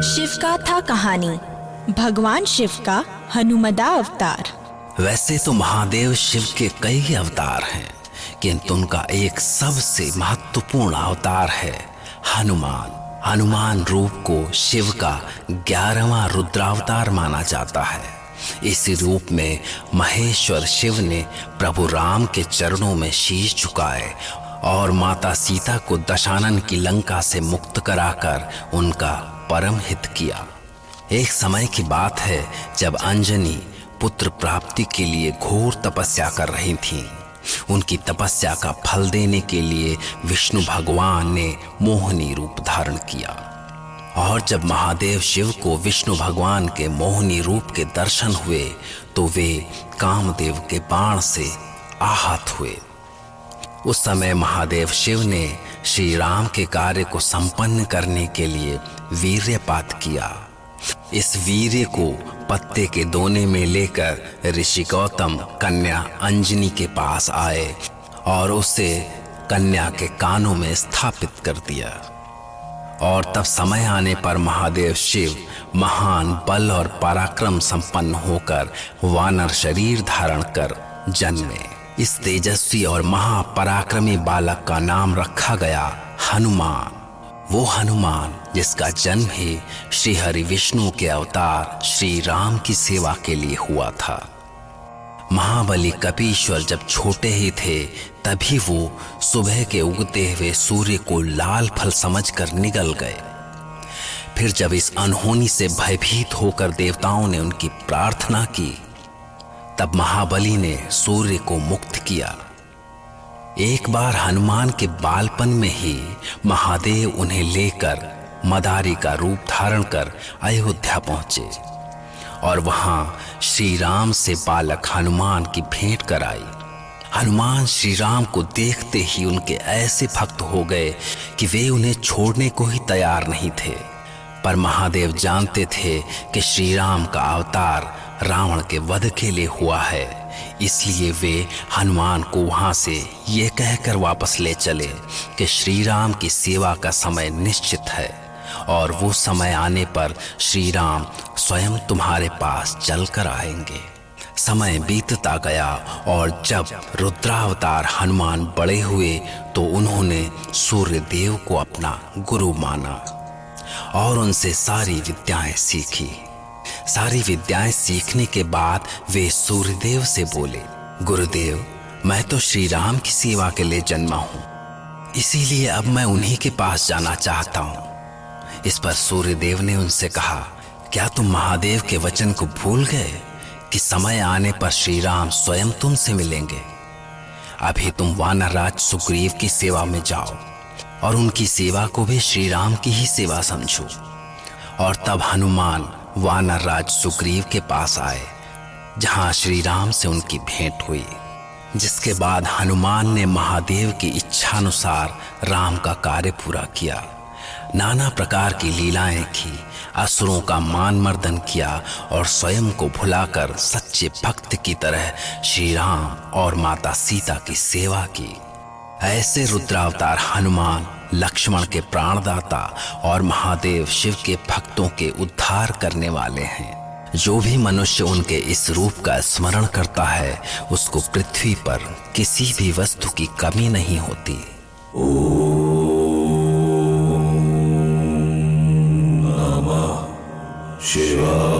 शिवगाथा कहानी। भगवान शिव का हनुमदा अवतार। वैसे तो महादेव शिव के कई अवतार हैं, किंतु उनका एक सबसे महत्वपूर्ण अवतार है हनुमान। हनुमान रूप को शिव का 11वां रुद्रावतार माना जाता है। इस रूप में महेश्वर शिव ने प्रभु राम के चरणों में शीश झुकाए और माता सीता को दशानन की लंका से मुक्त कराकर उनका परम हित किया। एक समय की बात है जब अंजनी पुत्र प्राप्ति के लिए घोर तपस्या कर रही थीं। उनकी तपस्या का फल देने के लिए विष्णु भगवान ने मोहिनी रूप धारण किया, और जब महादेव शिव को विष्णु भगवान के मोहिनी रूप के दर्शन हुए तो वे कामदेव के बाण से आहत हुए। उस समय महादेव शिव ने श्री राम के कार्य को संपन्न करने के लिए वीर्यपात किया। इस वीर्य को पत्ते के दोने में लेकर ऋषि गौतम कन्या अंजनी के पास आए और उसे कन्या के कानों में स्थापित कर दिया। और तब समय आने पर महादेव शिव महान बल और पराक्रम संपन्न होकर वानर शरीर धारण कर जन्मे। इस तेजस्वी और महापराक्रमी बालक का नाम रखा गया हनुमान। वो हनुमान जिसका जन्म ही श्री हरि विष्णु के अवतार श्री राम की सेवा के लिए हुआ था। महाबली कपीश्वर जब छोटे ही थे तभी वो सुबह के उगते हुए सूर्य को लाल फल समझकर निगल गए। फिर जब इस अनहोनी से भयभीत होकर देवताओं ने उनकी प्रार्थना की तब महाबली ने सूर्य को मुक्त किया। एक बार हनुमान के बालपन में ही महादेव उन्हें लेकर मदारी का रूप धारण कर अयोध्या पहुंचे और वहां श्री राम से बालक हनुमान की भेंट कराई। हनुमान श्री राम को देखते ही उनके ऐसे भक्त हो गए कि वे उन्हें छोड़ने को ही तैयार नहीं थे। पर महादेव जानते थे कि श्री राम का अवतार रावण के वध के लिए हुआ है, इसलिए वे हनुमान को वहां से ये कहकर वापस ले चले कि श्री राम की सेवा का समय निश्चित है और वो समय आने पर श्री राम स्वयं तुम्हारे पास चलकर आएंगे। समय बीतता गया और जब रुद्रावतार हनुमान बड़े हुए तो उन्होंने सूर्य देव को अपना गुरु माना और उनसे सारी विद्याएं सीखी। सारी विद्याएं सीखने के बाद वे सूर्यदेव से बोले, गुरुदेव, मैं तो श्री राम की सेवा के लिए जन्मा हूं, इसीलिए अब मैं उन्हीं के पास जाना चाहता हूं। इस पर सूर्यदेव ने उनसे कहा, क्या तुम महादेव के वचन को भूल गए कि समय आने पर श्री राम स्वयं तुमसे मिलेंगे? अभी तुम वानर राज सुग्रीव की सेवा में जाओ और उनकी सेवा को भी श्री राम की ही सेवा समझो। और तब हनुमान वानर राज सुग्रीव के पास आए जहां श्री राम से उनकी भेंट हुई, जिसके बाद हनुमान ने महादेव की इच्छानुसार राम का कार्य पूरा किया। नाना प्रकार की लीलाएं की, असुरों का मान मर्दन किया और स्वयं को भुलाकर सच्चे भक्त की तरह श्री राम और माता सीता की सेवा की। ऐसे रुद्रावतार हनुमान लक्ष्मण के प्राणदाता और महादेव शिव के भक्तों के उद्धार करने वाले हैं। जो भी मनुष्य उनके इस रूप का स्मरण करता है उसको पृथ्वी पर किसी भी वस्तु की कमी नहीं होती। ओम नमः शिवाय।